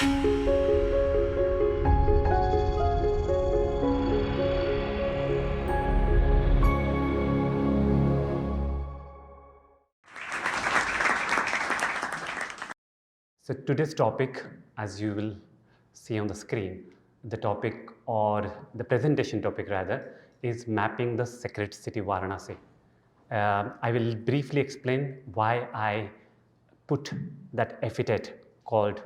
So today's topic, as you will see on the screen, the topic, or the presentation topic rather, is mapping the sacred city Varanasi. I will briefly explain why I put that epithet called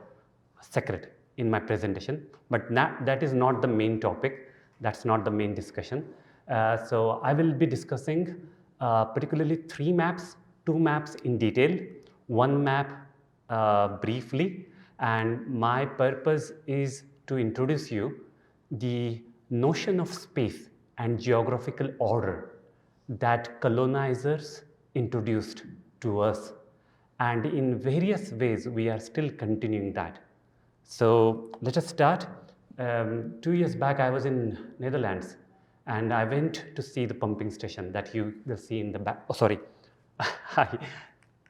sacred in my presentation, but that is not the main topic, that's not the main discussion. So I will be discussing particularly 3 maps, 2 maps in detail, 1 map briefly, and my purpose is to introduce you the notion of space and geographical order that colonizers introduced to us, and in various ways we are still continuing that. So let us start. 2 years back I was in Netherlands and I went to see the pumping station that you will see in the back. Oh, sorry.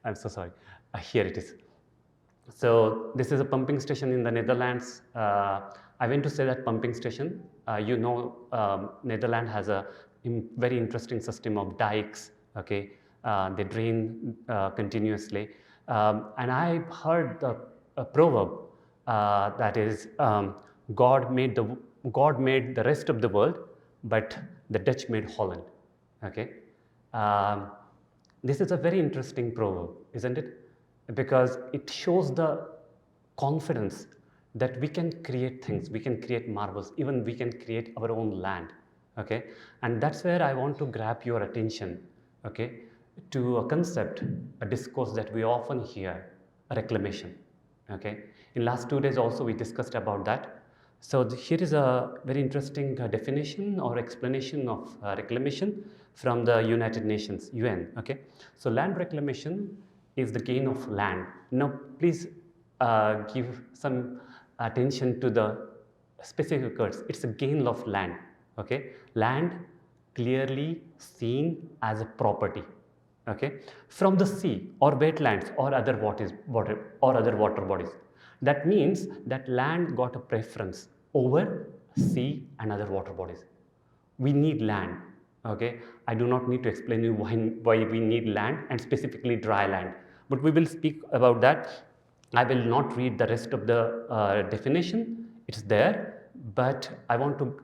I'm so sorry. Here it is. So this is a pumping station in the Netherlands. I went to see that pumping station. Netherlands has a very interesting system of dikes. Okay, they drain continuously, and I heard a proverb that is, God made the rest of the world, but the Dutch made Holland. Okay, this is a very interesting proverb, isn't it? Because it shows the confidence that we can create things, we can create marvels, even we can create our own land. Okay, and that's where I want to grab your attention, okay, to a concept, a discourse that we often hear, reclamation. Okay, in last 2 days also we discussed about that. So here is a very interesting definition or explanation of reclamation from the United Nations, UN. Okay, so land reclamation is the gain of land. Now please give some attention to the specific words. It's a gain of land. Okay, land clearly seen as a property. Okay, from the sea or wetlands or other water bodies. That means that land got a preference over sea and other water bodies. We need land. Okay, I do not need to explain you why we need land, and specifically dry land, but we will speak about that. I will not read the rest of the definition, it's there, but I want to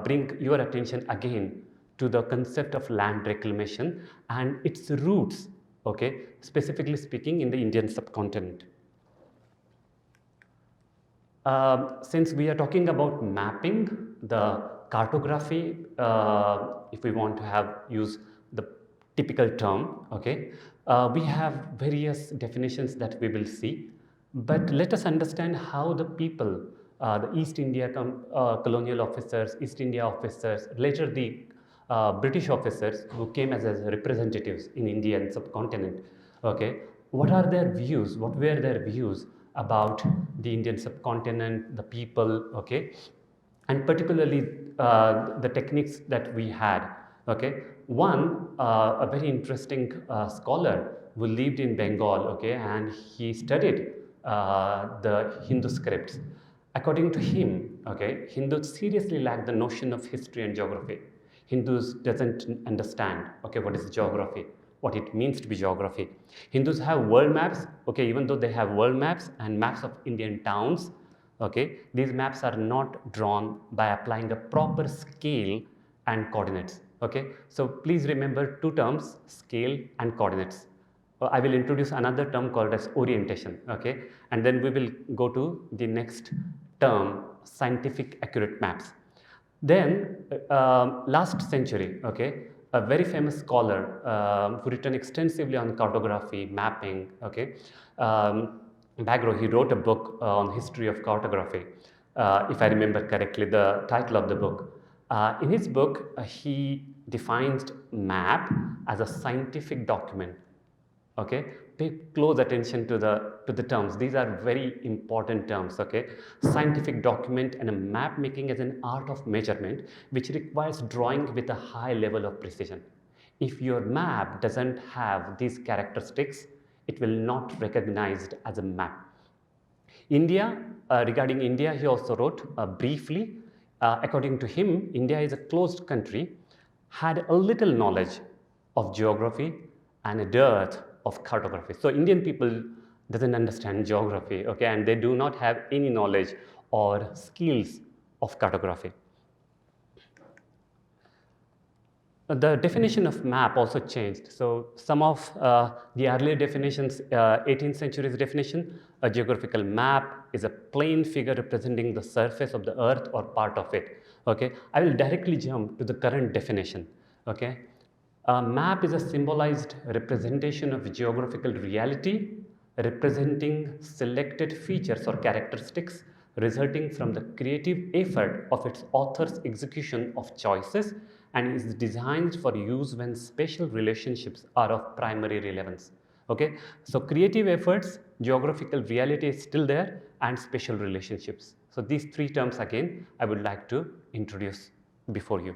bring your attention again to the concept of land reclamation and its roots, okay, specifically speaking in the Indian subcontinent. Since we are talking about mapping, the cartography, if we want to use the typical term, okay, we have various definitions that we will see, but let us understand how the people, the East India colonial officers, East India officers, later the British officers who came as representatives in Indian subcontinent, okay, what are their views, what were their views about the Indian subcontinent, the people, okay, and particularly the techniques that we had. Okay, one a very interesting scholar who lived in Bengal, okay, and he studied the Hindu scripts. According to him, okay, Hindus seriously lack the notion of history and geography. Hindus doesn't understand, okay, what is geography, what it means to be geography. Hindus have world maps, okay, even though they have world maps and maps of Indian towns, okay, these maps are not drawn by applying a proper scale and coordinates. Okay, so please remember 2 terms, scale and coordinates. I will introduce another term called as orientation, okay, and then we will go to the next term, scientific accurate maps. Then last century, okay, a very famous scholar who written extensively on cartography, mapping, okay, Bagro, he wrote a book on history of cartography, if I remember correctly, the title of the book. In his book, he defines map as a scientific document. Okay, pay close attention to the terms. These are very important terms. Okay, scientific document and a map making as an art of measurement which requires drawing with a high level of precision. If your map doesn't have these characteristics, it will not recognized as a map. India, regarding India, he also wrote briefly, according to him, India is a closed country, had a little knowledge of geography and a dearth of cartography. So Indian people doesn't understand geography, okay, and they do not have any knowledge or skills of cartography. The definition of map also changed. So some of the earlier definitions, 18th century's definition, a geographical map is a plain figure representing the surface of the earth or part of it. Okay, I will directly jump to the current definition. Okay, a map is a symbolized representation of geographical reality, representing selected features or characteristics resulting from the creative effort of its author's execution of choices, and is designed for use when spatial relationships are of primary relevance. Okay, so creative efforts, geographical reality is still there, and spatial relationships. So these three terms again I would like to introduce before you.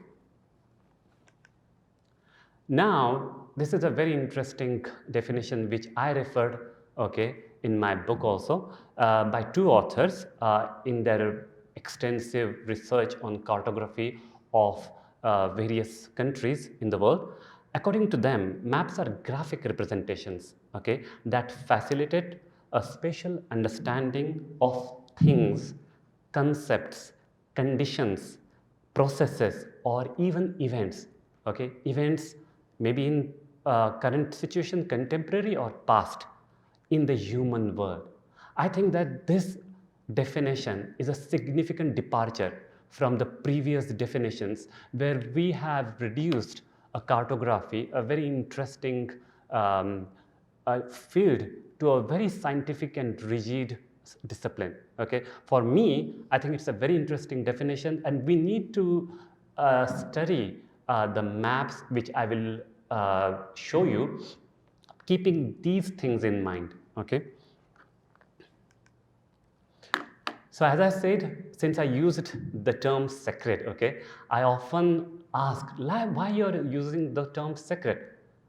Now, this is a very interesting definition which I referred, okay, in my book also, by two authors in their extensive research on cartography of various countries in the world. According to them, maps are graphic representations, okay, that facilitate a spatial understanding of things, concepts, conditions, processes, or even events. Okay, events maybe in current situation, contemporary or past, in the human world. I think that this definition is a significant departure from the previous definitions, where we have reduced a cartography, a very interesting field, to a very scientific and rigid discipline. Okay, for me, I think it's a very interesting definition, and we need to study the maps which I will show you, keeping these things in mind. Okay. So as I said, since I used the term sacred, okay, I often ask why you are using the term sacred.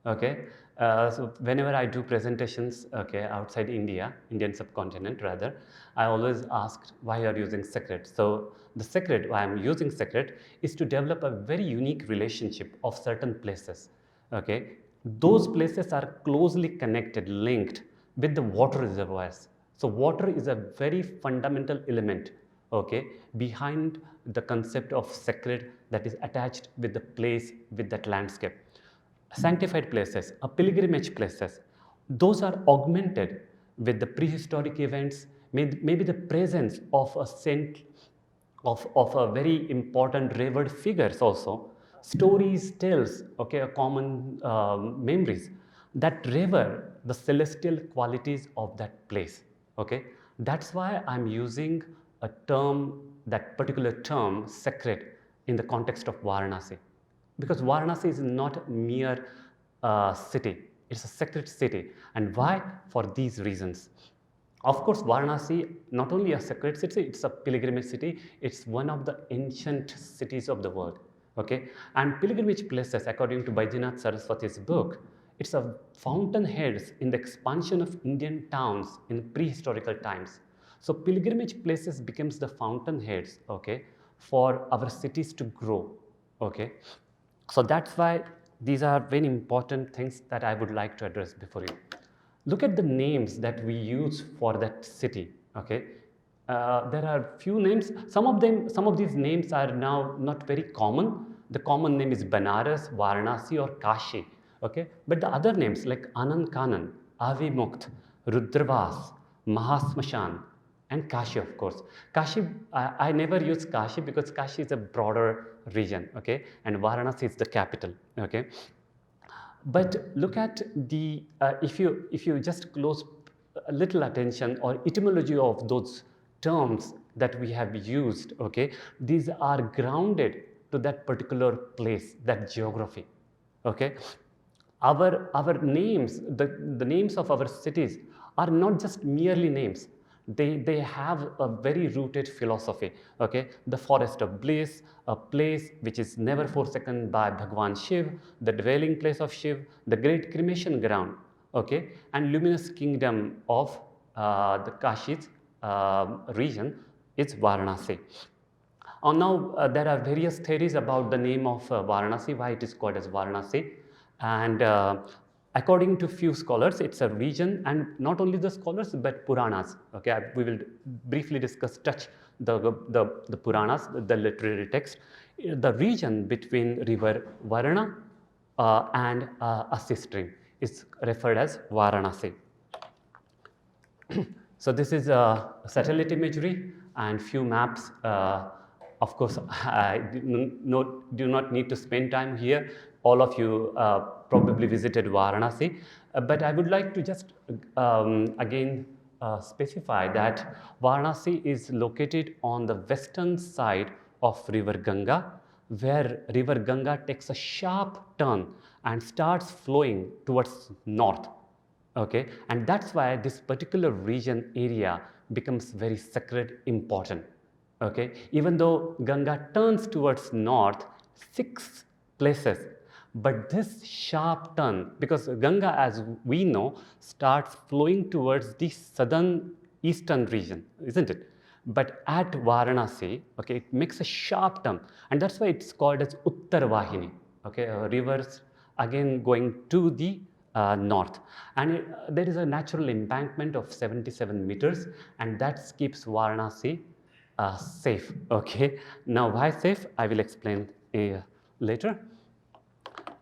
Okay, so whenever I do presentations, okay, outside India, Indian subcontinent rather, I always ask why you are using sacred. So the sacred, why I'm using sacred, is to develop a very unique relationship of certain places. Okay, those places are closely connected, linked with the water reservoirs. So water is a very fundamental element, okay, behind the concept of sacred that is attached with the place, with that landscape. Sanctified places, pilgrimage places, those are augmented with the prehistoric events, maybe the presence of a saint, of a very important revered figures also. Stories tells, okay, a common memories that revere the celestial qualities of that place. Okay, that's why I'm using a term, that particular term, sacred, in the context of Varanasi, because Varanasi is not a mere city; it's a sacred city. And why? For these reasons. Of course, Varanasi, not only a sacred city, it's a pilgrimage city. It's one of the ancient cities of the world. Okay, and pilgrimage places, according to Baidyanath Saraswati's book, it's a fountainheads in the expansion of Indian towns in prehistorical times. So pilgrimage places becomes the fountainheads, okay, for our cities to grow. Okay, so that's why these are very important things that I would like to address before you. Look at the names that we use for that city. Okay, there are few names. Some of these names are now not very common. The common name is Banaras, Varanasi, or Kashi. Okay, but the other names like Anand Kanan, Avimukt, Rudravas, Mahasmashan, and Kashi, of course. Kashi, I never use Kashi because Kashi is a broader region. Okay, and Varanasi is the capital. Okay. But look at the, if you just close a little attention or etymology of those terms that we have used, okay, these are grounded to that particular place, that geography. Okay, our names, the names of our cities are not just merely names. They have a very rooted philosophy. Okay, the forest of bliss, a place which is never forsaken by Bhagwan Shiv, the dwelling place of Shiv, the great cremation ground, okay, and luminous kingdom of the Kashis, region is Varanasi. Now, there are various theories about the name of Varanasi, why it is called as Varanasi. And according to few scholars, it's a region, and not only the scholars, but Purāṇa-s. Okay, we will briefly touch the Purāṇa-s, the literary text. The region between river Varana and Asi stream is referred as Varanasi. So this is satellite imagery and few maps. Of course, I do not need to spend time here. All of you probably visited Varanasi, but I would like to just again specify that Varanasi is located on the western side of river Ganga, where river Ganga takes a sharp turn and starts flowing towards north. Okay, and that's why this particular region area becomes very sacred, important. Okay, even though Ganga turns towards north 6 places, but this sharp turn, because Ganga, as we know, starts flowing towards the southern eastern region, isn't it? But at Varanasi, okay, it makes a sharp turn, and that's why it's called as Uttar Vahini. Okay, rivers again going to the north, and there is a natural embankment of 77 meters, and that keeps Varanasi safe. Okay, now why safe, I will explain later.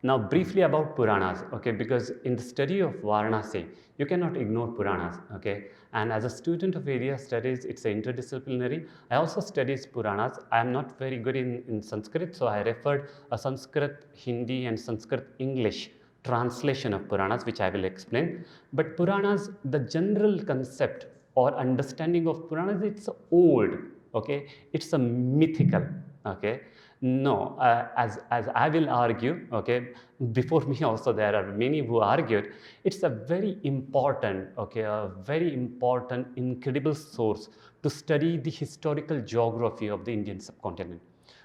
Now briefly about Purāṇa-s, okay, because in the study of Varanasi, you cannot ignore Purāṇa-s, okay, and as a student of area studies, it's interdisciplinary. I also studies Purāṇa-s. I am not very good in Sanskrit, so I referred a Sanskrit, Hindi and Sanskrit English translation of Purāṇa-s, which I will explain. But Purāṇa-s, the general concept or understanding of Purāṇa-s, it's old, okay, it's a mythical, okay. No, as I will argue, okay, before me also there are many who argued, it's a very important, okay, a very important, incredible source to study the historical geography of the Indian subcontinent.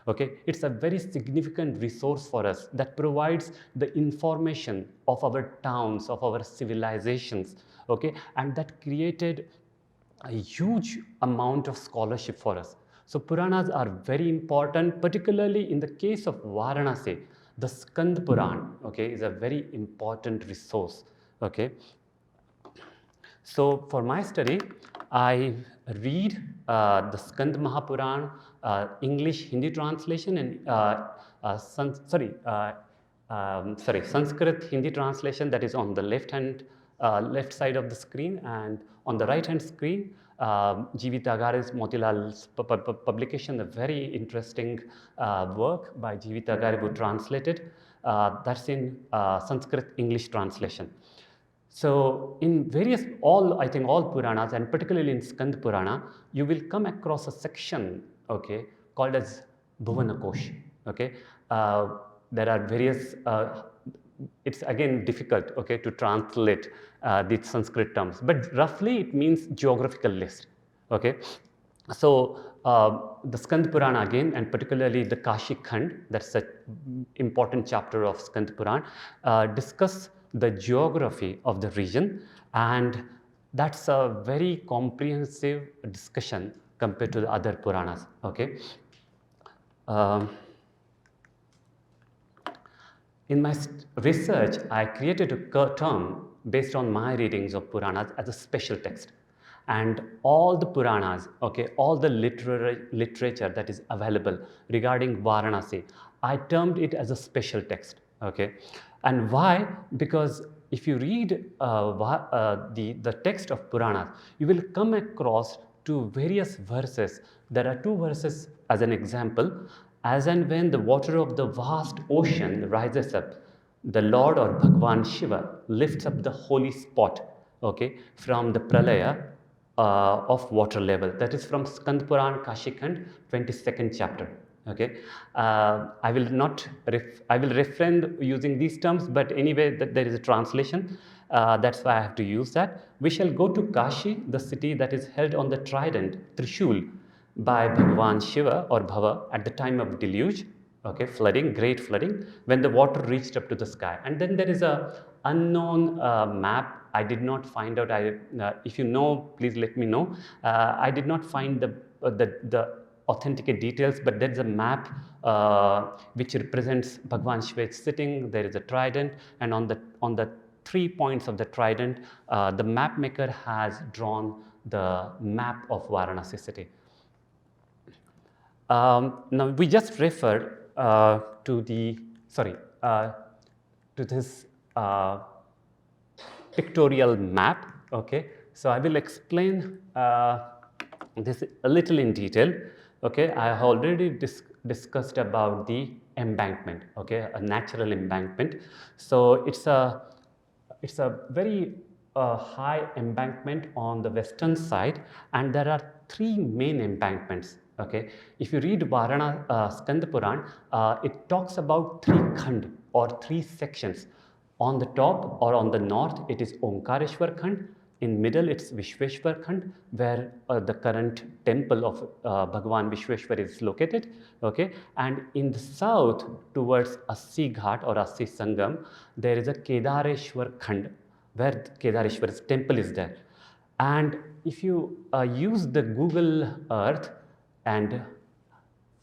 Okay, it's a very significant resource for us that provides the information of our towns, of our civilizations, okay, and that created a huge amount of scholarship for us. So Puranas are very important, particularly in the case of Varanasi. The Skand Puran, okay, is a very important resource. Okay. So for my study, I read the Skand Mahapuran, English Hindi translation, and Sanskrit Hindi translation, that is on the left side of the screen, and on the right hand screen, G.V. Tagare's Motilal's publication, a very interesting work by G.V. Tagare, who translated. That's in Sanskrit English translation. So in I think all Puranas, and particularly in Skand Purana, you will come across a section, okay, called as Bhuvanakosh. Okay, there are various. It's again difficult, okay, to translate the Sanskrit terms, but roughly it means geographical list. Okay, so the Skand Purana again, and particularly the Kashi Khand, that's an important chapter of Skand Puran, discuss the geography of the region, and that's a very comprehensive discussion compared to the other Puranas. Okay. In my research, I created a term based on my readings of Puranas as a special text. And all the Puranas, okay, all the literature that is available regarding Varanasi, I termed it as a special text. Okay. And why? Because if you read the text of Puranas, you will come across to various verses. There are 2 verses as an example. As and when the water of the vast ocean rises up, the Lord or Bhagwan Shiva lifts up the holy spot, okay, from the pralaya of water level. That is from Skand Puran, Kashi Khand, 22nd chapter. Okay, I will refrain using these terms, but anyway, there is a translation. That's why I have to use that. We shall go to Kashi, the city that is held on the trident, Trishul, by Bhagwan Shiva or Bhava at the time of deluge. okay, flooding, great flooding, when the water reached up to the sky. And then there is a unknown map. I did not find out. If you know, please let me know. I did not find the authenticate details, but there is a map which represents Bhagwan Shiva sitting. There is a trident, and on the 3 points of the trident, the map maker has drawn the map of Varanasi city. Now we just referred to this pictorial map. Okay, so I will explain this a little in detail. Okay, I have already discussed about the embankment. Okay, a natural embankment. So it's a very high embankment on the western side, and there are 3 main embankments. Okay, if you read Skanda Purāṇa, it talks about 3 khand or 3 sections. On the top or on the north, it is Omkareshwar Khand. In middle, it's Vishweshwar Khand, where the current temple of Bhagwan Vishweshwar is located. Okay, and in the south, towards Assi Ghat or Assi Sangam, there is a Kedareshwar Khand, where Kedareshwar's temple is there. And if you use the Google Earth and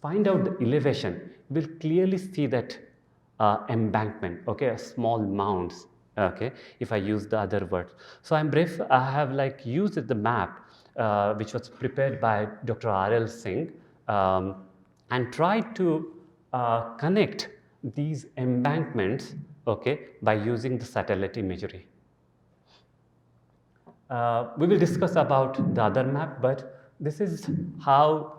find out the elevation, you will clearly see that embankment, okay, small mounds, okay, if I use the other word. So I have like used the map which was prepared by Dr. R.L. Singh and tried to connect these embankments, okay, by using the satellite imagery. We will discuss about the other map, but this is how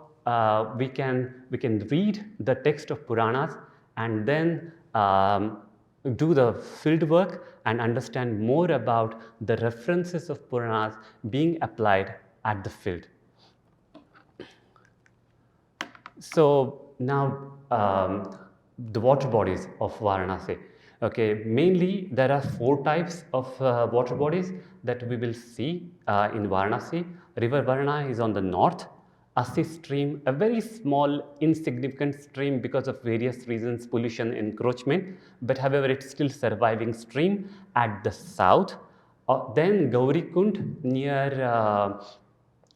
we can read the text of Puranas and then do the field work and understand more about the references of Puranas being applied at the field. So now the water bodies of Varanasi. Okay, mainly there are 4 types of water bodies that we will see in Varanasi. River Varna is on the north. Assi stream, a very small insignificant stream because of various reasons, pollution, encroachment, but however it's still surviving stream at the south. Then Gaurikund near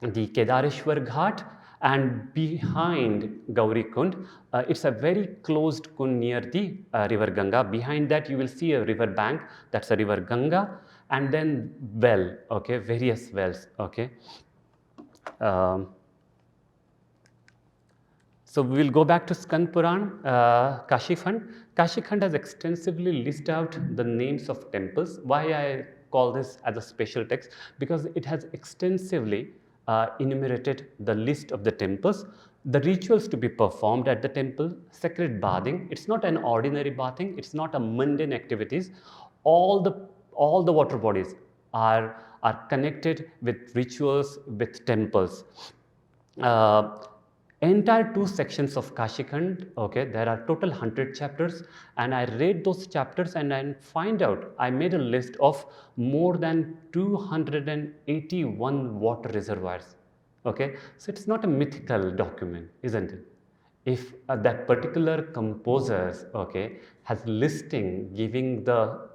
the Kedareshwar Ghat, and behind Gaurikund, it's a very closed kund near the river Ganga. Behind that you will see a river bank, that's a river Ganga, and then well, okay, various wells, okay. So we will go back to Skand Purāṇa, Kashi Khand. Kashi Khand has extensively listed out the names of temples. Why I call this as a special text? Because it has extensively enumerated the list of the temples, the rituals to be performed at the temple, sacred bathing. It's not an ordinary bathing, it's not a mundane activities. All the water bodies are connected with rituals, with temples. Entire 2 sections of Kashi Khand, okay, there are total 100 chapters, and I read those chapters and I find out, I made a list of more than 281 water reservoirs, okay. So it's not a mythical document, isn't it? If that particular composer, okay, has listing giving the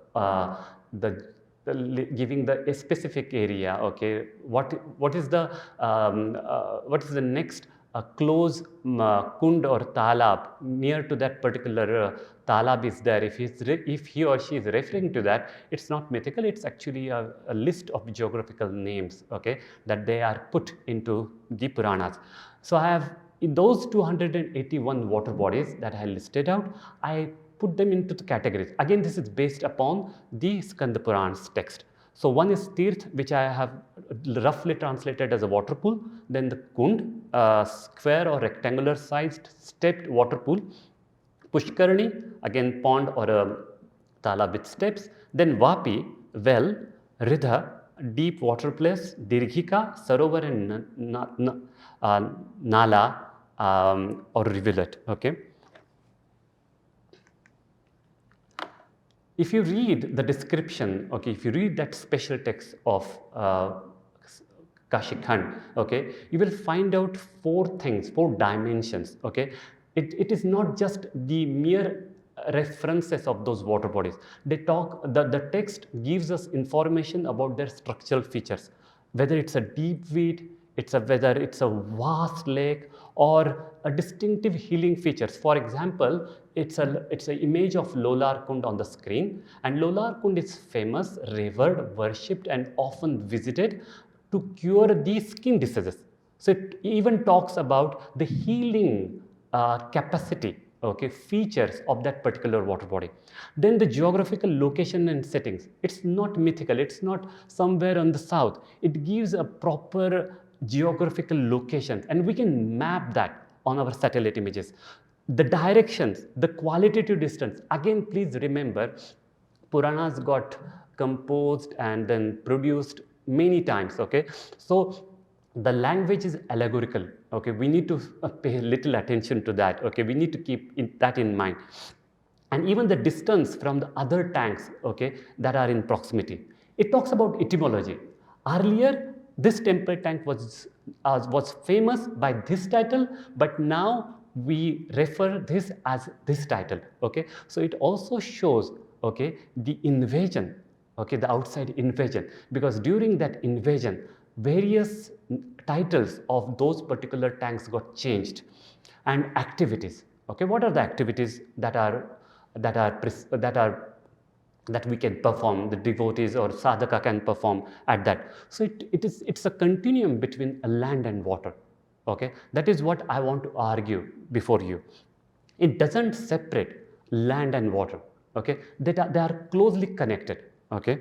specific area, okay, what is the next close kund or talab near to that particular talab is there. If he or she is referring to that, it's not mythical, it's actually a list of geographical names, okay, that they are put into the Puranas. So I have, in those 281 water bodies that I listed out, I put them into the categories. Again, this is based upon the Skanda Purāṇa's text. So one is Tirth, which I have roughly translated as a water pool. Then the Kund, square or rectangular sized stepped water pool. Pushkarni, again pond or a talab with steps. Then Vapi, well. Ridha, deep water place. Dirghika, sarovar and nala or rivulet. Okay. If you read the description, okay, if you read that special text of Kashi Khand, okay, you will find out 4 things, 4 dimensions, okay. it is not just the mere references of those water bodies. They talk, the text gives us information about their structural features, whether it's a deep weed, whether it's a vast lake, or a distinctive healing features. For example, it's an image of Lolar Kund on the screen, and Lolar Kund is famous, revered, worshipped, and often visited to cure these skin diseases. So it even talks about the healing capacity, okay, features of that particular water body. Then the geographical location and settings. It's not mythical. It's not somewhere on the south. It gives a proper geographical location, and we can map that on our satellite images. The directions, the qualitative distance. Again, please remember, Puranas got composed and then produced many times, okay? So the language is allegorical, okay? We need to pay little attention to that, okay? We need to keep that in mind. And even the distance from the other tanks, okay, that are in proximity. It talks about etymology. Earlier, this temple tank was famous by this title, but now we refer this as this title, okay? So it also shows, okay, the invasion, okay, the outside invasion, because during that invasion, various titles of those particular tanks got changed, and activities, okay, what are the activities that we can perform, the devotees or sadhaka can perform at that. So it's a continuum between land and water, okay? That is what I want to argue before you. It doesn't separate land and water, okay? They are closely connected, okay?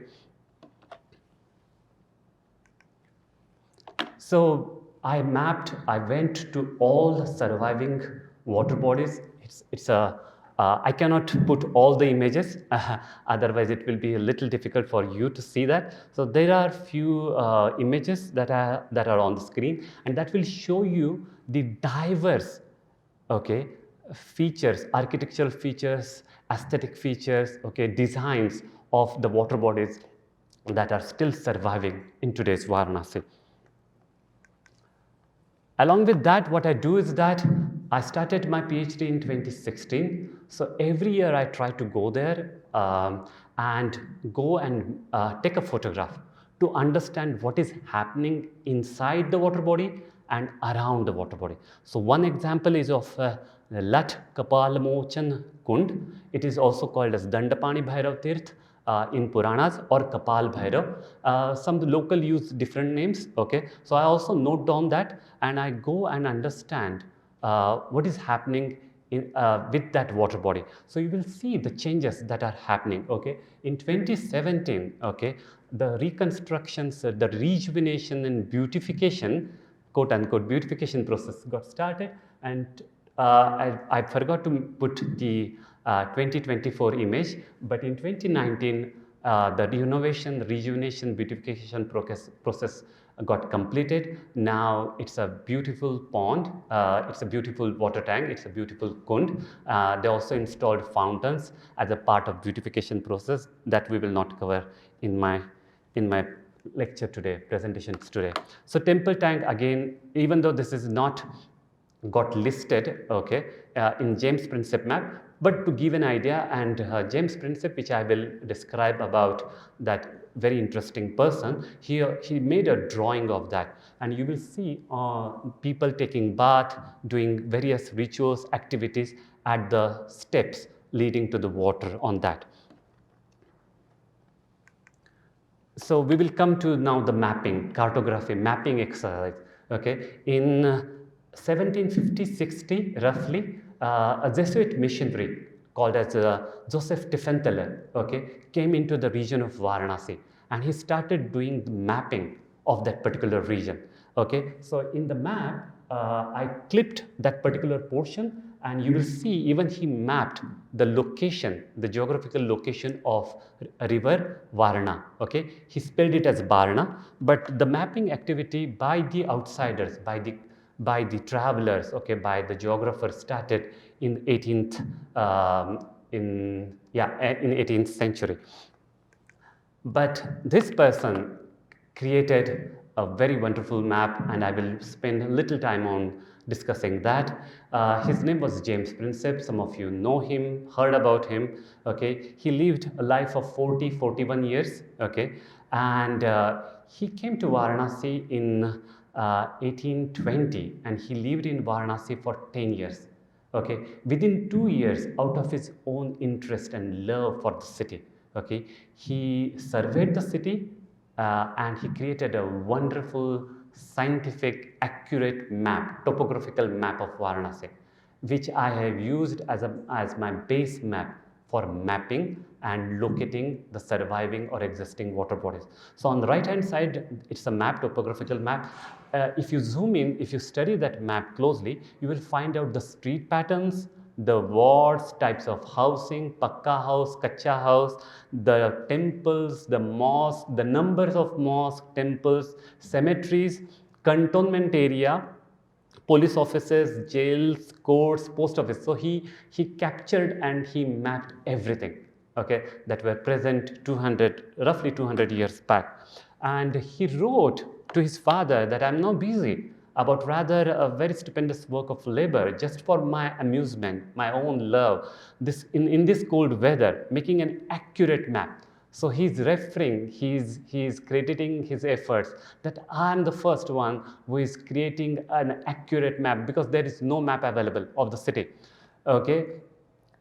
So I went to all surviving water bodies. I cannot put all the images, otherwise it will be a little difficult for you to see that. So there are few images that are on the screen, and that will show you the diverse, okay, features, architectural features, aesthetic features, okay, designs of the water bodies that are still surviving in today's Varanasi. Along with that, what I do is that I started my PhD in 2016. So every year I try to go there and take a photograph to understand what is happening inside the water body and around the water body. So one example is of Lat Kapalmochan Kund. It is also called as Dandapani Bhairav Tirth in Purāṇa-s or Kapal Bhairav. Some local use different names, okay? So I also note down that, and I go and understand what is happening with that water body. So you will see the changes that are happening, okay? In 2017, okay, the reconstructions, the rejuvenation and beautification, quote unquote, beautification process got started, and I forgot to put the 2024 image, but in 2019, the rejuvenation, beautification process got completed. Now it's a beautiful pond, it's a beautiful water tank, it's a beautiful kund. They also installed fountains as a part of beautification process that we will not cover in my lecture today, presentations today. So temple tank, again, even though this is not got listed, okay, in James Prinsep map, but to give an idea, and James Prinsep, which I will describe about that very interesting person, he made a drawing of that, and you will see people taking bath, doing various rituals, activities at the steps leading to the water on that. So we will come to now the mapping, cartography, mapping exercise, okay. In 1750-60 roughly, a Jesuit missionary called as Joseph Tiefenthaler, okay, came into the region of Varanasi, and he started doing the mapping of that particular region, okay. So in the map, I clipped that particular portion, and you will see even he mapped the location, the geographical location of river Varna, okay. He spelled it as Varna, but the mapping activity by the outsiders, by the travelers, okay, by the geographers started in 18th century. But this person created a very wonderful map, and I will spend a little time on discussing that. His name was James Prinsep. Some of you know him, heard about him. Okay, he lived a life of 41 years. Okay, and he came to Varanasi in 1820, and he lived in Varanasi for 10 years. Okay, within 2 years, out of his own interest and love for the city, okay, he surveyed the city, and he created a wonderful scientific accurate map, topographical map of Varanasi, which I have used as my base map for mapping and locating the surviving or existing water bodies. So on the right hand side, it's a map, topographical map. If you zoom in, if you study that map closely, you will find out the street patterns, the wards, types of housing, pakka house, kacha house, the temples, the mosques, the numbers of mosques, temples, cemeteries, cantonment area, police offices, jails, courts, post office. So he captured and he mapped everything, okay, that were present roughly 200 years back. And he wrote to his father that I'm now busy about rather a very stupendous work of labor just for my amusement, my own love, this in this cold weather, making an accurate map. So he's referring, he's crediting his efforts that I'm the first one who is creating an accurate map, because there is no map available of the city. Okay,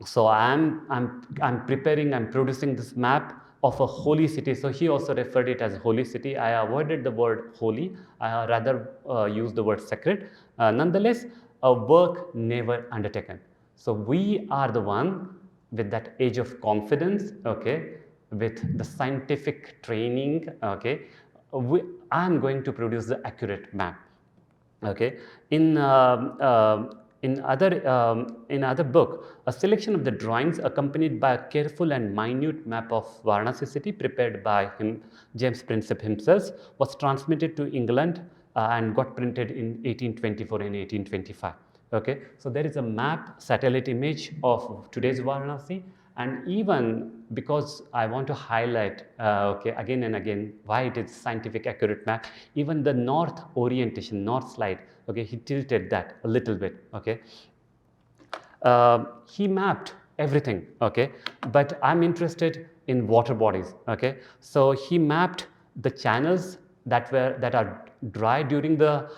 so I'm preparing, I'm producing this map of a holy city. So he also referred it as holy city. I avoided the word holy, I rather used the word sacred. Nonetheless, a work never undertaken. So we are the one with that age of confidence, okay, with the scientific training, okay, I'm going to produce the accurate map. Okay, in other book, a selection of the drawings accompanied by a careful and minute map of Varanasi city prepared by him, James Prinsep himself, was transmitted to England and got printed in 1824 and 1825. Okay, so there is a map, satellite image of today's Varanasi. And even because I want to highlight, okay, again and again, why it is scientific accurate map, even the north orientation, north slide, okay, he tilted that a little bit, okay. He mapped everything, okay, but I'm interested in water bodies, okay. So he mapped the channels that are dry during the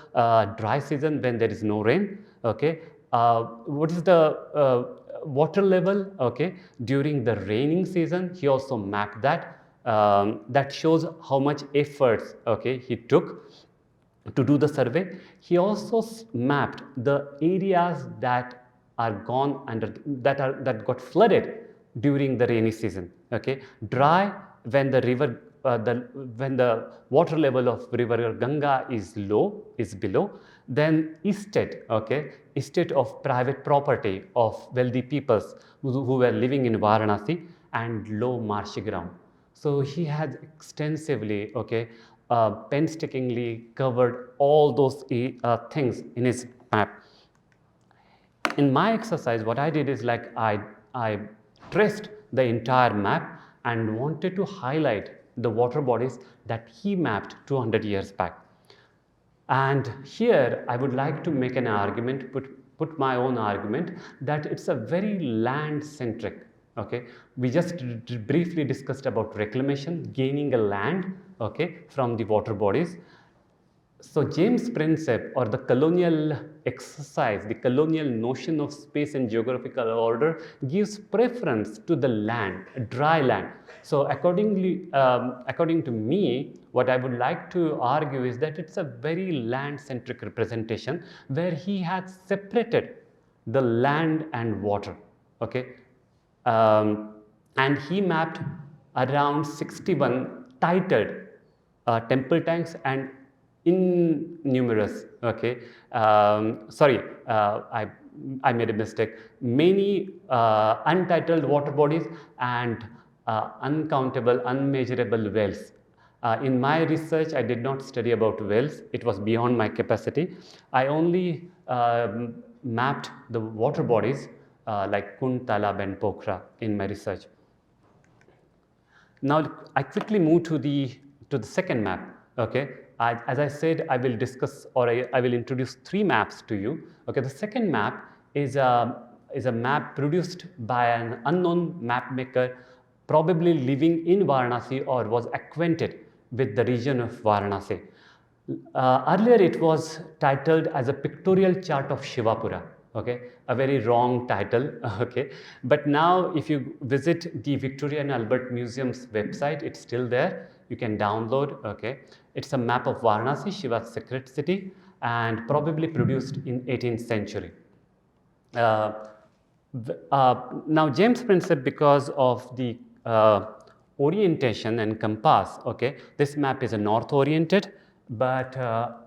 dry season when there is no rain, okay. What is the water level, okay, during the raining season. He also mapped that. That shows how much efforts, okay, he took to do the survey. He also mapped the areas that are gone under, that got flooded during the rainy season, okay. Dry when the river when the water level of river Ganga is low, is below. Then estate, okay, estate of private property of wealthy peoples who were living in Varanasi, and low marshy ground. So he had extensively, okay, painstakingly covered all those things in his map. In my exercise, what I did is like I traced the entire map and wanted to highlight the water bodies that he mapped 200 years back. And here I would like to make an argument, put my own argument, that it's a very land centric. Okay, we just briefly discussed about reclamation, gaining a land, okay, from the water bodies. So James Prinsep, or the colonial exercise, the colonial notion of space and geographical order, gives preference to the land, dry land. So according to me, what I would like to argue is that it's a very land-centric representation where he has separated the land and water. Okay, and he mapped around 61 titled temple tanks and innumerous, okay, sorry, I made a mistake, many untitled water bodies and uncountable, unmeasurable wells. In my research, I did not study about wells. It was beyond my capacity. I only mapped the water bodies like Kund, Talab and Pokhara in my research. Now I quickly move to the second map. Okay, As I said, I will discuss, or I will introduce 3 maps to you. Okay, the second map is a map produced by an unknown map maker, probably living in Varanasi or was acquainted with the region of Varanasi. Earlier it was titled as a pictorial chart of Shivapura, okay, a very wrong title, okay, but now if you visit the Victoria and Albert Museum's website, it's still there, you can download, okay. It's a map of Varanasi, Shiva's sacred city, and probably produced in 18th century. Now James Prinsep, because of the orientation and compass, okay, this map is a north oriented, but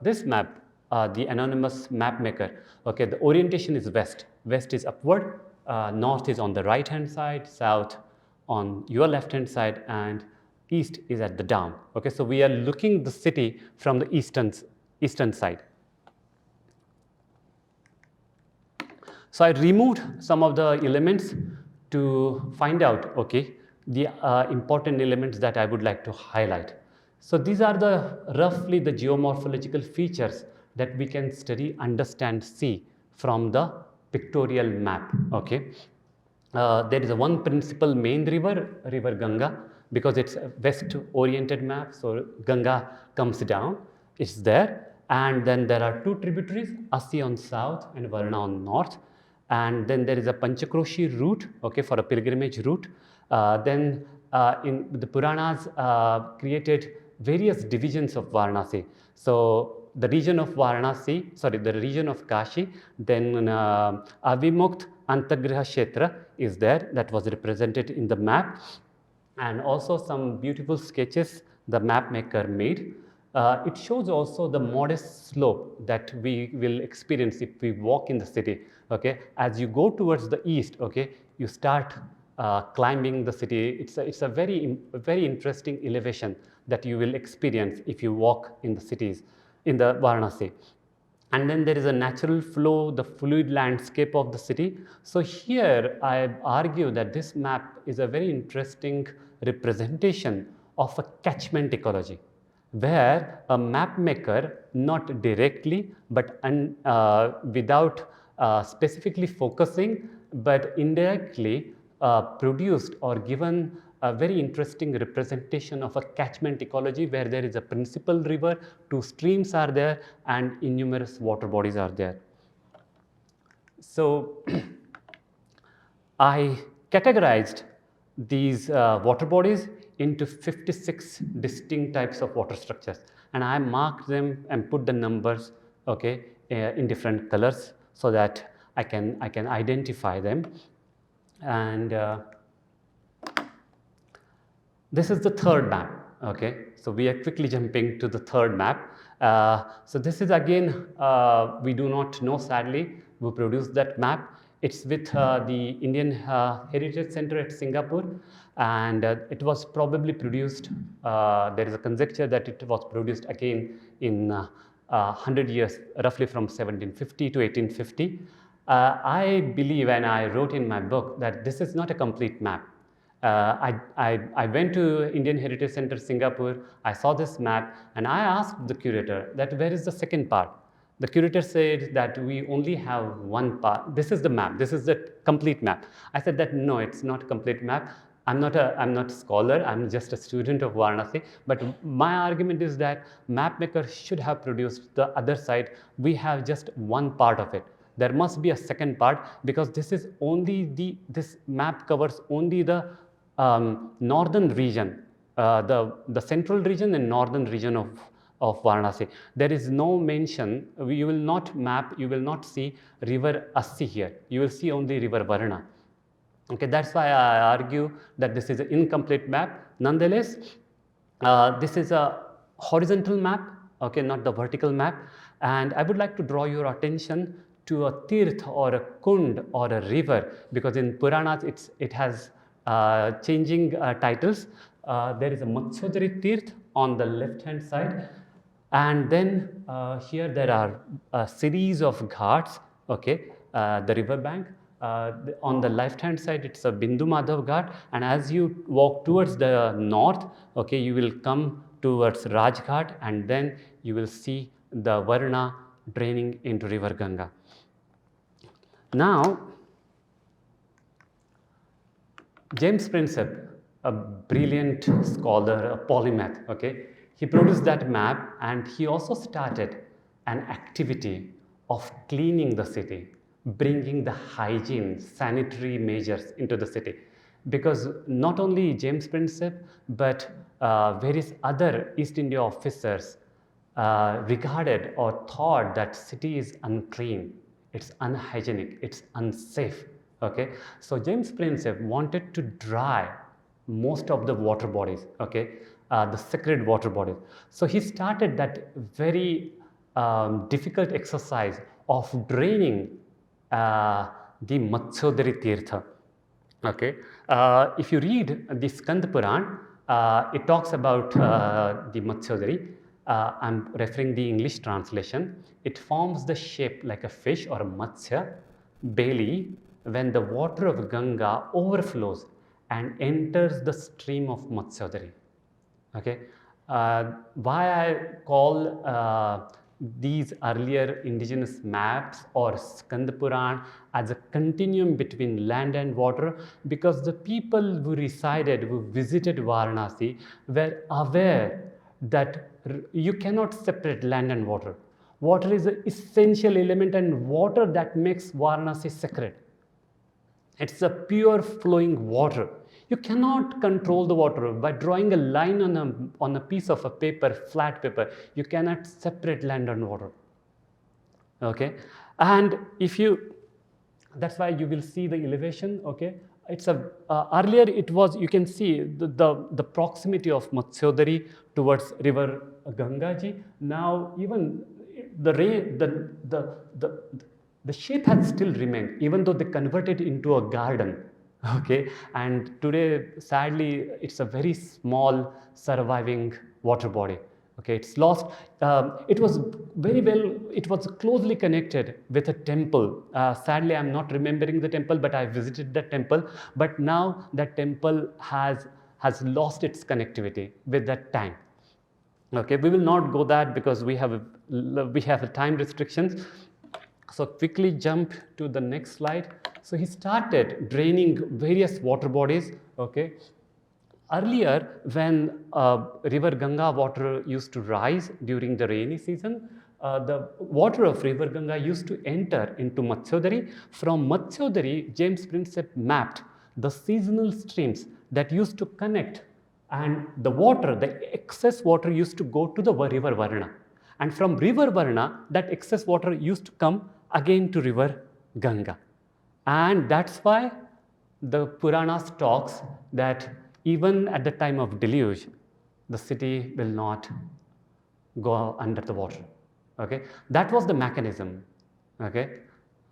this map, the anonymous map maker, okay, the orientation is west. West is upward, north is on the right hand side, south on your left hand side, and east is at the down. Okay, so we are looking the city from the eastern side. So I removed some of the elements to find out, okay, the important elements that I would like to highlight. So these are roughly the geomorphological features that we can study, understand, see from the pictorial map. Okay, there is one principal main river Ganga, because it's a west-oriented map. So Ganga comes down, it's there, and then there are 2 tributaries, Asi on south and Varna on north. And then there is a Panchakroshi route, okay, for a pilgrimage route. Then in the Purāṇa-s created various divisions of Varanasi. So the region of Varanasi, sorry, the region of Kashi, then Avimukt Antagraha Kshetra is there, that was represented in the map, and also some beautiful sketches the map maker made. It shows also the modest slope that we will experience if we walk in the city. Okay, as you go towards the east, okay, you start climbing the city. It's a very interesting elevation that you will experience if you walk in the cities, in the Varanasi. And then there is a natural flow, the fluid landscape of the city. So here I argue that this map is a very interesting representation of a catchment ecology, where a map maker, not directly but without specifically focusing, but indirectly produced or given a very interesting representation of a catchment ecology, where there is a principal river, 2 streams are there, and innumerous water bodies are there. So I categorized these water bodies into 56 distinct types of water structures, and I marked them and put the numbers, okay, in different colors, so that I can identify them. And this is the third map. Okay, so we are quickly jumping to the third map. So this is again, we do not know, sadly, who produced that map. It's with the Indian Heritage Center at Singapore, and it was probably produced, there is a conjecture that it was produced again in 100 years, roughly from 1750 to 1850. I believe, and I wrote in my book, that this is not a complete map. I went to Indian Heritage Center Singapore, I saw this map, and I asked the curator that where is the second part. The curator said that we only have one part. This is the map, this is the complete map. I said that no, it's not a complete map. I'm not a scholar, I'm just a student of Varanasi, but my argument is that map maker should have produced the other side. We have just one part of it. There must be a second part, because this is only this map covers only the northern region, the central region and northern region of Varanasi. There is no mention, you will not map, you will not see river Assi here, you will see only river Varna. Okay, that's why I argue that this is an incomplete map. Nonetheless, this is a horizontal map, okay, not the vertical map, and I would like to draw your attention to a tirth or a kund or a river, because in Puranas it has changing titles. There is a Matshodari Tirth on the left hand side, and then here there are a series of ghats, okay, the river bank. On the left hand side it's a Bindu Madhav Ghat, and as you walk towards the north, okay, you will come towards Rajghat, and then you will see the Varna draining into river Ganga. Now, James Prinsep, a brilliant scholar, a polymath, okay, he produced that map, and he also started an activity of cleaning the city, bringing the hygiene, sanitary measures into the city. Because not only James Prinsep, but various other East India officers regarded or thought that city is unclean, it's unhygienic, it's unsafe. Okay, so James Prinsep wanted to dry most of the water bodies, okay, the sacred water bodies. So he started that very difficult exercise of draining the Matsyodari Tirtha. Okay, if you read the Skand Puran, it talks about the Matsyodari. I'm referring the English translation. It forms the shape like a fish or a Matsya belly when the water of Ganga overflows and enters the stream of Matsyodari. Okay, why I call these earlier indigenous maps or Skand Puran as a continuum between land and water, because the people who resided, who visited Varanasi, were aware that you cannot separate land and water. Water is an essential element, and water that makes Varanasi sacred. It's a pure flowing water. You cannot control the water by drawing a line on a piece of a paper, flat paper. You cannot separate land and water. Okay, and if you, that's why you will see the elevation. Okay, it's a earlier it was, you can see the proximity of Matsyodari towards river Gangaji. Now even the shape has still remained, even though they converted into a garden. Okay, and today sadly it's a very small surviving water body. Okay, it's lost. It was very well, it was closely connected with a temple. Sadly I'm not remembering the temple, but I visited that temple. But now that temple has lost its connectivity with that time. Okay, we will not go that because we have time restrictions. So quickly jump to the next slide. So he started draining various water bodies. Okay, earlier when river Ganga water used to rise during the rainy season, the water of river Ganga used to enter into Matsyodari. From Matsyodari, James Prinsep mapped the seasonal streams that used to connect, and the water, the excess water used to go to the river Varna. And from river Varna, that excess water used to come again to river Ganga. And that's why the Purāṇa-s talks that even at the time of deluge, the city will not go under the water. Okay, that was the mechanism. Okay,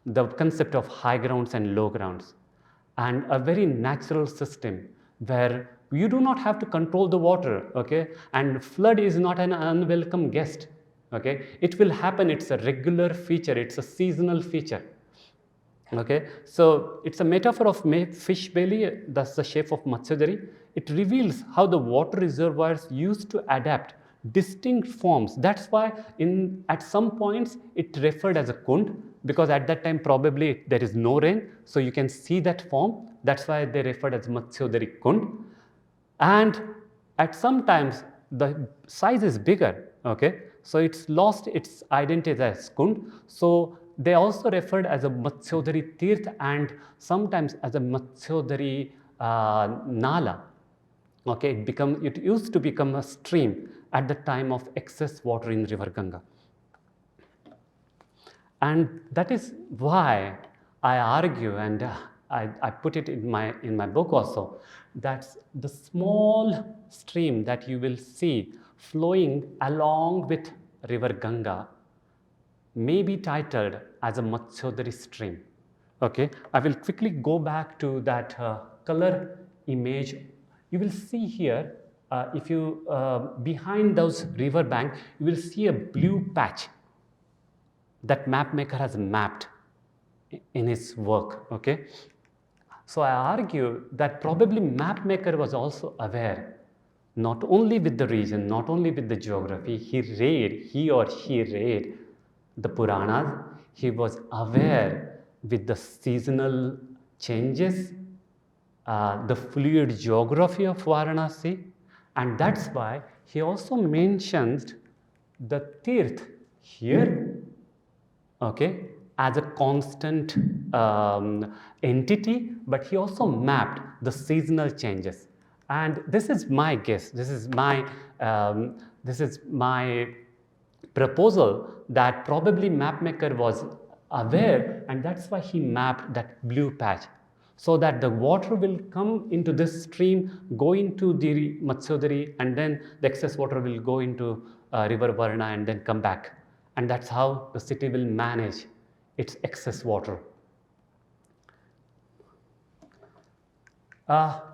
the concept of high grounds and low grounds, and a very natural system where you do not have to control the water. Okay, and flood is not an unwelcome guest. Okay, it will happen. It's a regular feature. It's a seasonal feature. Okay, so it's a metaphor of fish belly. That's the shape of Matsyodari. It reveals how the water reservoirs used to adapt distinct forms. That's why at some points it referred as a kund, because at that time probably there is no rain, so you can see that form. That's why they referred as Matsyodari kund. And at some times the size is bigger. Okay, so it's lost its identity as kund. So they also referred as a Matsyodari Tirth and sometimes as a Matsyodari Nala. Okay, it used to become a stream at the time of excess water in river Ganga. And that is why I argue, and I put it in my book also, that the small stream that you will see flowing along with river Ganga may be titled as a Matsyodari stream. Okay, I will quickly go back to that color image. You will see here, if you behind those river bank, you will see a blue patch that map maker has mapped in his work. Okay, so I argue that probably map maker was also aware not only with the region, not only with the geography, he or she read the Purāṇa-s. He was aware with the seasonal changes, the fluid geography of Varanasi, and that's why he also mentions the Tirth here, okay, as a constant entity, but he also mapped the seasonal changes. And this is my guess, this is my proposal, that probably mapmaker was aware, and that's why he mapped that blue patch, so that the water will come into this stream, go into the Matsyodari, and then the excess water will go into river Varna and then come back. And that's how the city will manage its excess water.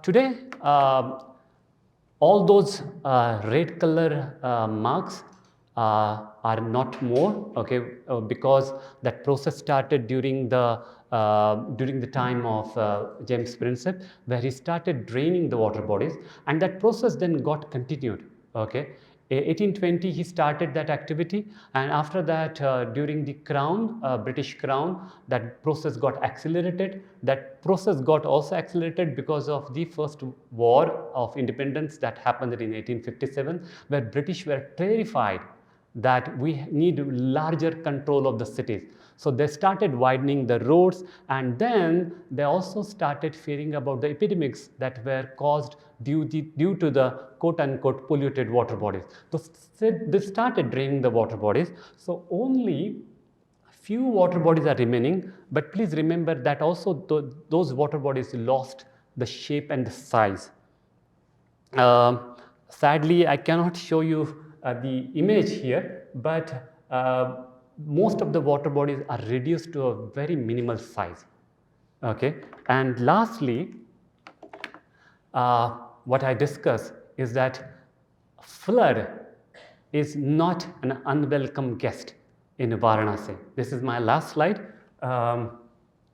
Today, all those red color marks are not more, okay, because that process started during the time of James Prinsep, where he started draining the water bodies, and that process then got continued, okay. 1820 he started that activity, and after that during the crown, British crown, that process got accelerated. That process got also accelerated because of the first war of independence that happened in 1857, where British were terrified that we need larger control of the cities. So they started widening the roads, and then they also started fearing about the epidemics that were caused due to the quote unquote polluted water bodies. So they started draining the water bodies. So only few water bodies are remaining, but please remember that also those water bodies lost the shape and the size. Sadly, I cannot show you the image here, but most of the water bodies are reduced to a very minimal size. Okay, and lastly, what I discuss is that flood is not an unwelcome guest in Varanasi. This is my last slide.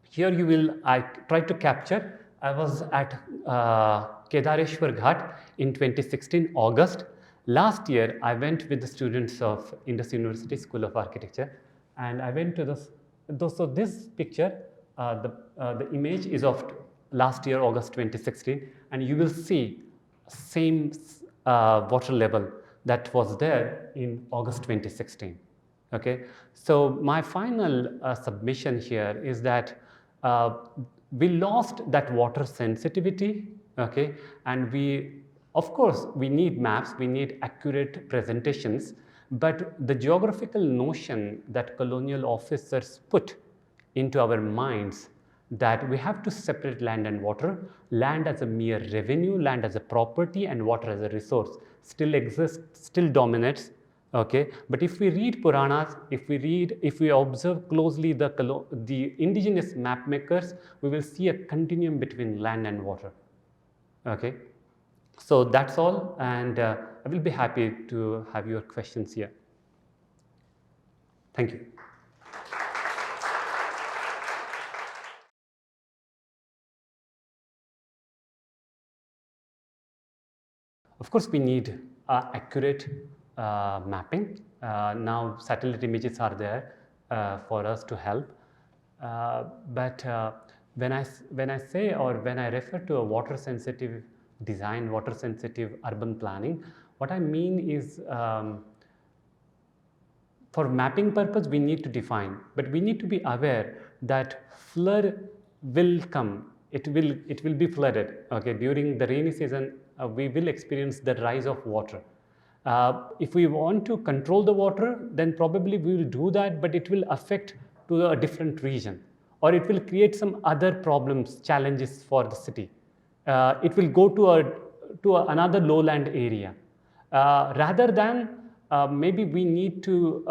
Here I tried to capture, I was at Kedareshwar Ghat in 2016 August. Last year, I went with the students of Indus University School of Architecture, and I went to this. So this picture, the image is of last year, August 2016, and you will see same water level that was there in August 2016. Okay, so my final submission here is that we lost that water sensitivity. Okay, and of course, we need maps, we need accurate presentations, but the geographical notion that colonial officers put into our minds, that we have to separate land and water, land as a mere revenue, land as a property, and water as a resource, still exists, still dominates. Okay, but if we read Puranas, if we observe closely the indigenous map makers, we will see a continuum between land and water. Okay, so that's all, and I will be happy to have your questions here. Thank you. Of course, we need accurate mapping. Now satellite images are there for us to help, but when I say, or when I refer to a water sensitive design, water sensitive urban planning, what I mean is for mapping purpose we need to define, but we need to be aware that flood will come, it will be flooded. Okay, during the rainy season we will experience the rise of water. If we want to control the water, then probably we will do that, but it will affect to a different region, or it will create some other problems, challenges for the city. It will go to another lowland area. Rather than maybe we need to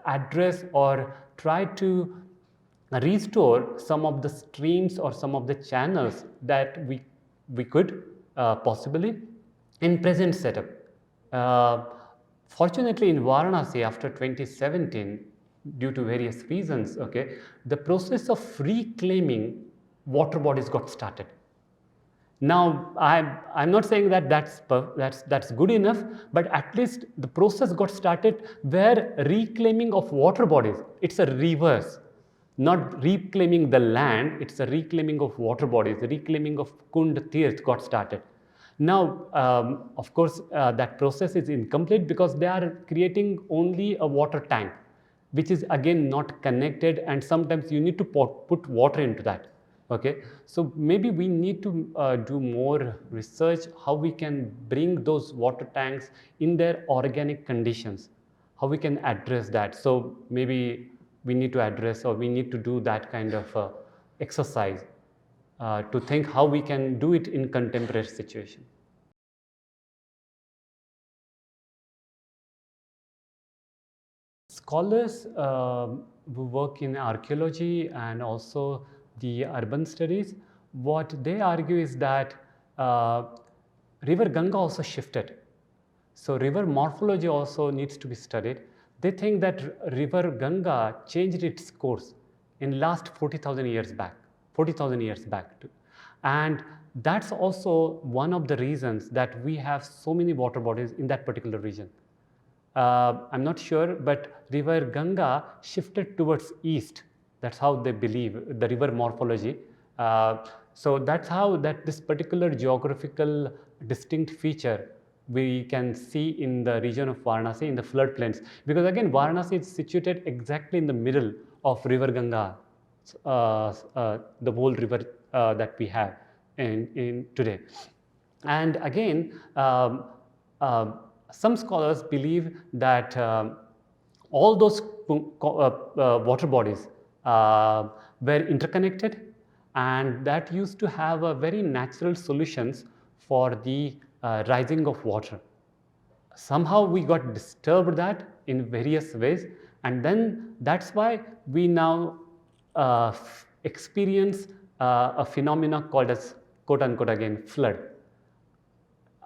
address or try to restore some of the streams or some of the channels that we could possibly in present setup. Fortunately, in Varanasi after 2017, due to various reasons, okay, the process of reclaiming water bodies got started. Now, I'm not saying that that's good enough, but at least the process got started where reclaiming of water bodies, it's a reverse, not reclaiming the land, it's a reclaiming of water bodies, the reclaiming of Kund Tirth got started. Now, of course, that process is incomplete because they are creating only a water tank, which is again not connected, and sometimes you need to put water into that. Okay, so maybe we need to do more research how we can bring those water tanks in their organic conditions, how we can address that. So maybe we need to address, or we need to do that kind of exercise to think how we can do it in contemporary situation. Scholars who work in archaeology and also the urban studies, what they argue is that river Ganga also shifted. So river morphology also needs to be studied. They think that river Ganga changed its course in last 40,000 years back, 40,000 years back. And that's also one of the reasons that we have so many water bodies in that particular region. I'm not sure, but river Ganga shifted towards east. That's how they believe, the river morphology. So that's how this particular geographical distinct feature we can see in the region of Varanasi, in the floodplains. Because again, Varanasi is situated exactly in the middle of river Ganga, the whole river that we have in today. And again, some scholars believe that all those water bodies were interconnected, and that used to have a very natural solutions for the rising of water. Somehow we got disturbed that in various ways, and then that's why we now experience a phenomena called as quote unquote again flood.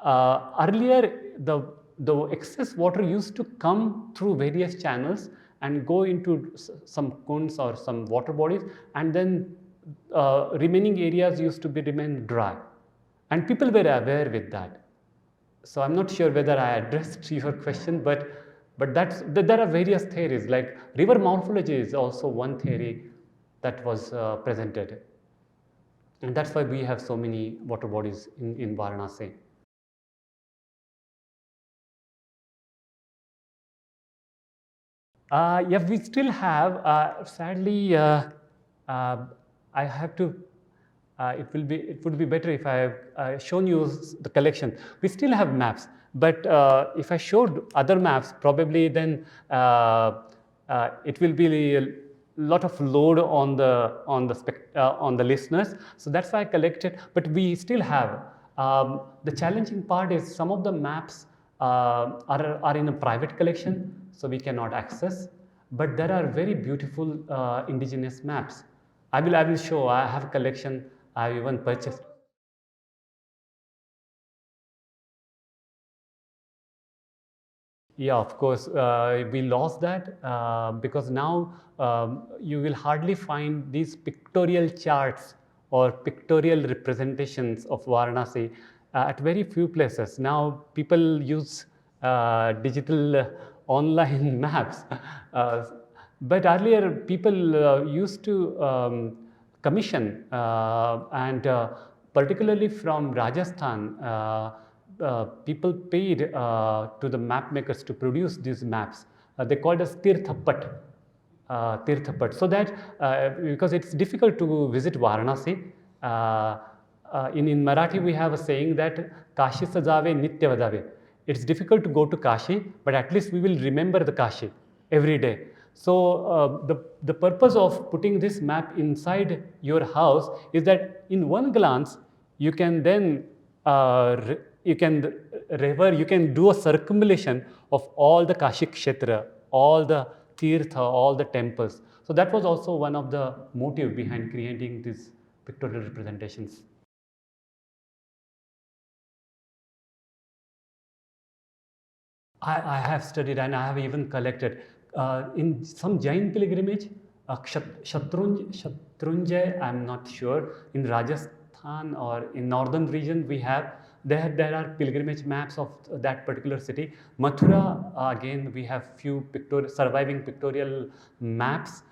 Earlier, the excess water used to come through various channels and go into some kunds or some water bodies, and then remaining areas used to be remain dry, and people were aware with that. So I'm not sure whether I addressed your question, but there are various theories, like river morphology is also one theory that was presented, and that's why we have so many water bodies in Varanasi. Yeah, we still have. Sadly, I have to. It would be better if I have shown you the collection. We still have maps, but if I showed other maps, probably then it will be a lot of load on the listeners. So that's why I collected. But we still have. The challenging part is some of the maps are in a private collection, so we cannot access. But there are very beautiful indigenous maps. I will show. I have a collection. I even purchased. Yeah, of course, we lost that because now you will hardly find these pictorial charts or pictorial representations of Varanasi at very few places. Now people use digital online maps. Uh, but earlier people used to commission and particularly from Rajasthan, people paid to the map makers to produce these maps. They called as Tirthapat. Tirthapat. So that because it's difficult to visit Varanasi, in Marathi we have a saying that Kashi sajave nitya vadave. It's difficult to go to Kashi, but at least we will remember the Kashi every day. So the purpose of putting this map inside your house is that in one glance you can then you can you can do a circumambulation of all the Kashi Kshetra, all the Tirtha, all the temples. So that was also one of the motive behind creating these pictorial representations. I have studied and I have even collected. In some Jain pilgrimage, Shatrunjay, I'm not sure, in Rajasthan Rajasthan or in northern region we have, there are pilgrimage maps of that particular city. Mathura, again we have few surviving pictorial maps.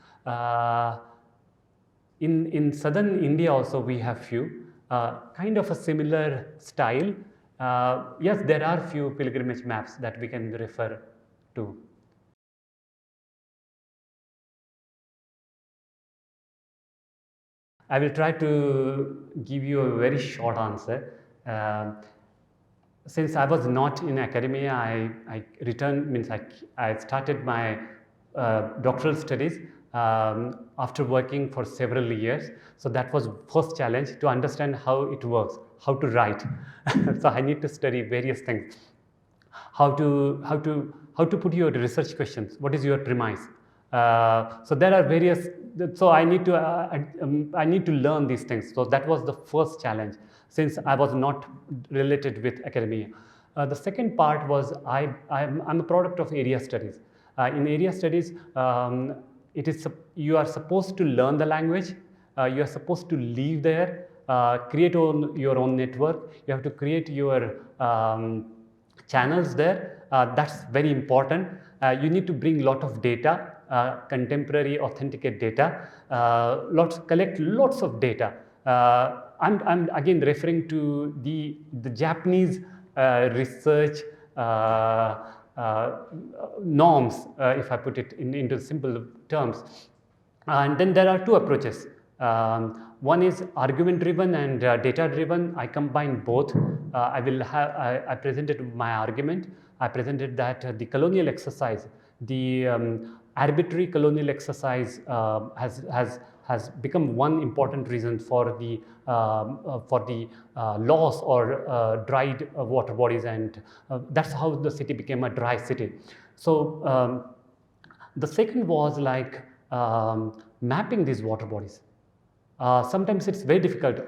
In southern India also we have few, kind of a similar style. Yes, there are few pilgrimage maps that we can refer to. I will try to give you a very short answer. Since I was not in academia, I returned, means I started my doctoral studies after working for several years. So that was first challenge, to understand how it works, how to write. So I need to study various things. How to put your research questions. What is your premise? So there are various. So I need to learn these things. So that was the first challenge, since I was not related with academia. The second part was I'm a product of area studies. In area studies, you are supposed to learn the language. You are supposed to live there, create your own network. You have to create your channels there. That's very important. You need to bring lot of data, contemporary authenticate data, collect lots of data. I'm again referring to the Japanese research norms, if I put it into simple terms. And then there are two approaches. One is argument driven and data driven. I combine both. I presented my argument. I presented that the colonial exercise, the arbitrary colonial exercise has become one important reason for the loss or dried water bodies, and that's how the city became a dry city. So the second was like mapping these water bodies. Sometimes it's very difficult.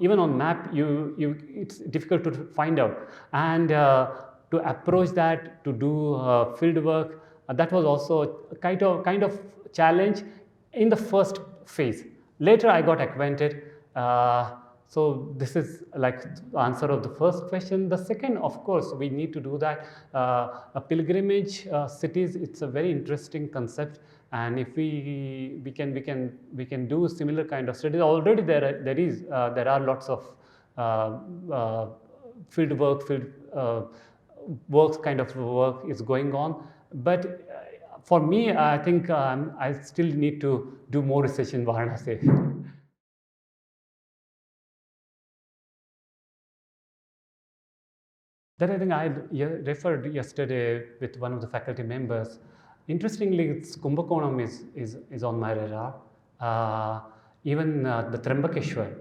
Even on map, it's difficult to find out, and to approach that, to do field work, that was also kind of challenge in the first phase. Later, I got acquainted. So this is like the answer of the first question. The second, of course, we need to do that. A pilgrimage cities, it's a very interesting concept. And if we can do similar kind of studies. Already there are lots of field works kind of work is going on. But for me, I think I still need to do more research in Varanasi. Then I think I referred yesterday with one of the faculty members. Interestingly, Kumbakonam is on my radar. Even the Trambakeshwar.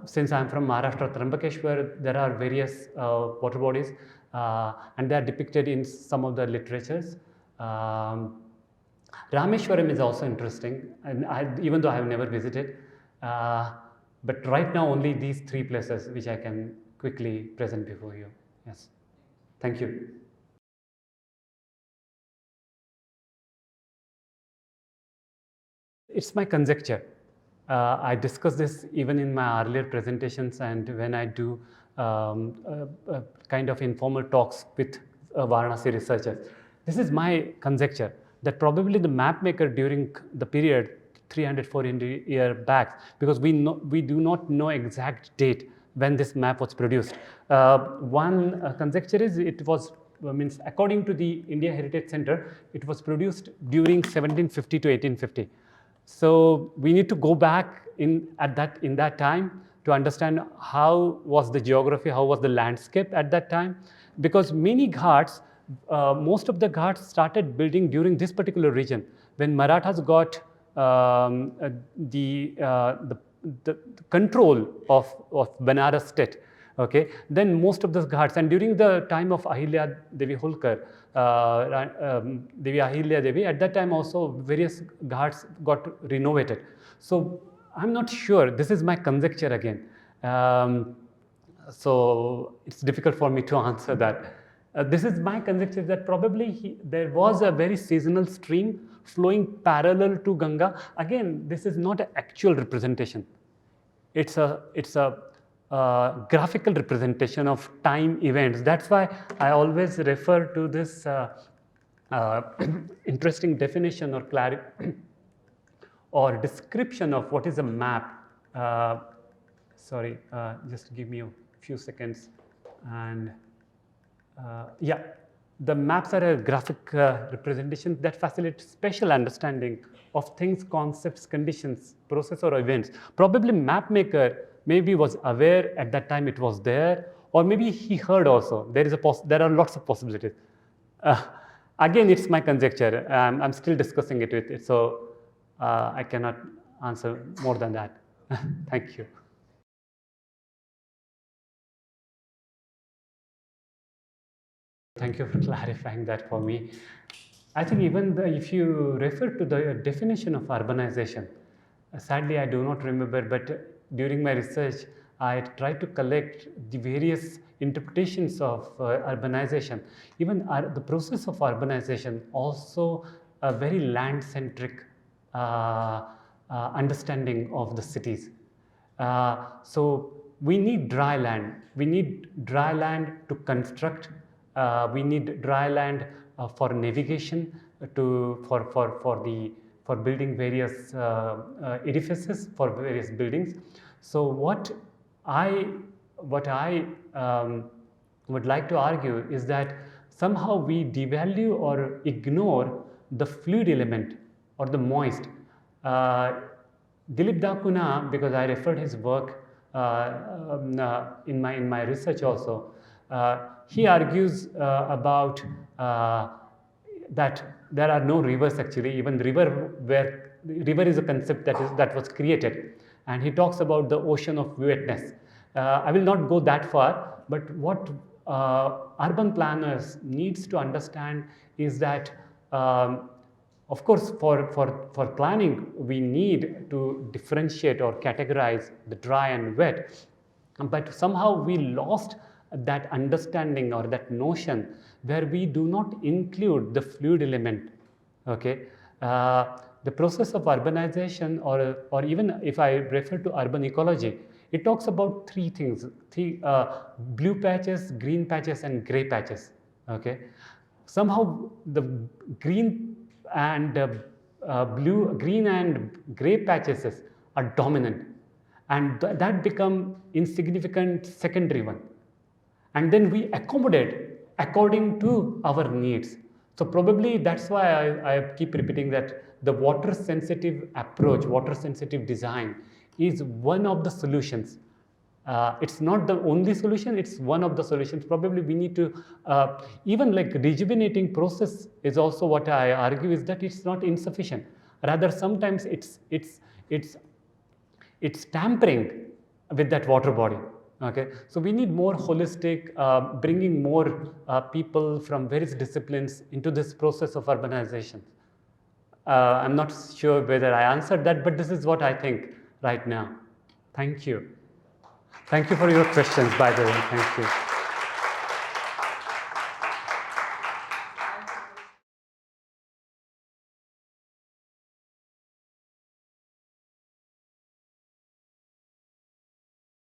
Since I'm from Maharashtra, Trambakeshwar, there are various water bodies, and they are depicted in some of the literatures. Rameshwaram is also interesting, and even though I have never visited, but right now only these three places which I can quickly present before you. Yes, thank you. It's my conjecture. I discussed this even in my earlier presentations, and when I do kind of informal talks with Varanasi researchers. This is my conjecture that probably the map maker during the period 300, 400 years back, because we do not know exact date when this map was produced. One conjecture is it was, means according to the India Heritage Center, it was produced during 1750 to 1850. So we need to go back in that time to understand how was the geography, how was the landscape at that time, because many ghats, most of the ghats started building during this particular region when Marathas got the control of Banaras state. Okay, then most of the ghats, and during the time of Ahilya Devi Holkar, Devi Ahilya Devi, at that time also various ghats got renovated. So I'm not sure, this is my conjecture again. So it's difficult for me to answer that. This is my conjecture that probably there was a very seasonal stream flowing parallel to Ganga. Again, this is not an actual representation. it's a graphical representation of time events. That's why I always refer to this interesting definition or or description of what is a map. Sorry, just give me a few seconds. And yeah, the maps are a graphic representation that facilitates spatial understanding of things, concepts, conditions, process or events. Probably map maker maybe was aware at that time it was there, or maybe he heard also. There are lots of possibilities. Again, it's my conjecture. I'm still discussing it with it, so I cannot answer more than that. Thank you. Thank you for clarifying that for me. I think even if you refer to the definition of urbanization, sadly I do not remember, but during my research I tried to collect the various interpretations of urbanization. Even the process of urbanization also a very land-centric understanding of the cities. So we need dry land. We need dry land to construct. We need dry land for navigation, for building various edifices, for various buildings. So what I would like to argue is that somehow we devalue or ignore the fluid element or the moist. Dilip Dakuna, because I referred his work in my research also, he argues about that there are no rivers actually. Even river is a concept that was created, and he talks about the ocean of wetness. I will not go that far, but what urban planners needs to understand is that of course, for planning, we need to differentiate or categorize the dry and wet, but somehow we lost that understanding or that notion where we do not include the fluid element. Okay, the process of urbanization, or even if I refer to urban ecology, it talks about three things: blue patches, green patches, and gray patches. Okay, somehow the green and green and gray patches are dominant, and that become insignificant secondary one, and then we accommodate according to our needs. So probably that's why I keep repeating that the water sensitive approach, water sensitive design is one of the solutions. It's not the only solution, it's one of the solutions. Probably we need to, even like rejuvenating process is also what I argue is that it's not insufficient. Rather, sometimes it's tampering with that water body. Okay, so we need more holistic, bringing more people from various disciplines into this process of urbanization. I'm not sure whether I answered that, but this is what I think right now. Thank you. Thank you for your questions, by the way. Thank you.